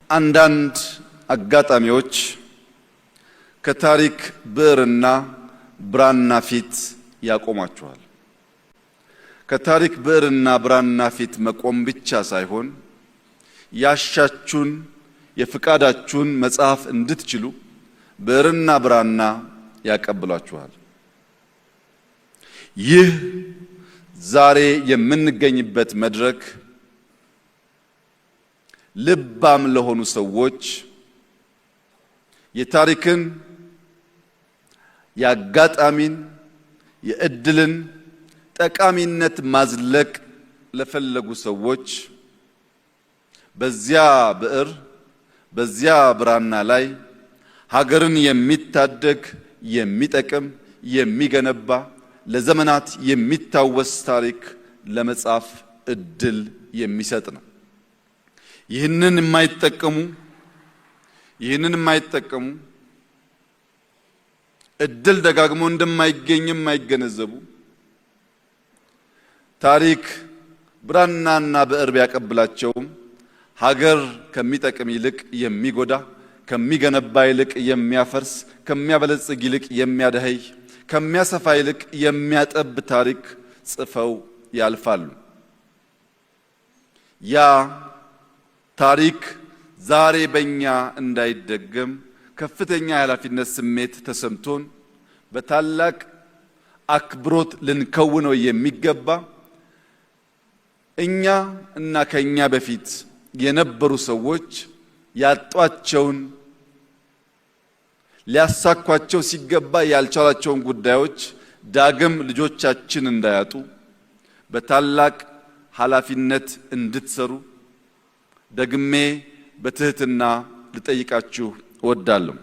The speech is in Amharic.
አንዳንድ አጋጣሚዎች ከታሪክ ብዕርና ብራና ፊት ያቆማቸዋል። ከታሪክ ብዕርና ብራና ፊት መቆም ብቻ ሳይሆን ያሻችሁን የፍቃዳችሁን መጽሐፍ እንድትችሉ ብዕርና ብራና ያቀብሏችኋል። ይህ ዛሬ የምንገኝበት መድረክ ልባም ለሆኑ ሰዎች የታሪክን የአጋጣሚን የእድልን ጠቃሚነት ማዝለቅ ለፈለጉ ሰዎች በዚያ ብዕር በዚያ ብራና ላይ ሀገርን የሚታደግ የሚጠቅም የሚገነባ ለዘመናት የሚታወስ ታሪክ ለመጻፍ እድል የሚሰጥ ነው። ይህንን የማይጠቀሙ እድል ደጋግሞ እንደማይገኝም የማይገነዘቡ ታሪክ ብራናና ብዕር ቢያቀብላቸውም ሀገር ከሚጠቅም ይልቅ የሚጎዳ ከሚገነባ ይልቅ የሚያፈርስ ከሚያበለጽግ ይልቅ የሚያደህይ ከሚያሰፋ ይልቅ የሚያጠብ ታሪክ ጽፈው ያልፋሉ። ያ ታሪክ ዛሬ በእኛ እንዳይደገም ከፍተኛ የኃላፊነት ስሜት ተሰምቶን በታላቅ አክብሮት ልንከውነው የሚገባ እኛ እና ከኛ በፊት የነበሩ ሰዎች ያጧቸውን ሊያሳኳቸው ሲገባ ያልቻላቸውን ጉዳዮች ዳግም ልጆቻችን እንዳያጡ በታላቅ ኃላፊነት እንድትሰሩ ደግሜ በትህትና ልጠይቃችሁ እወዳለሁ።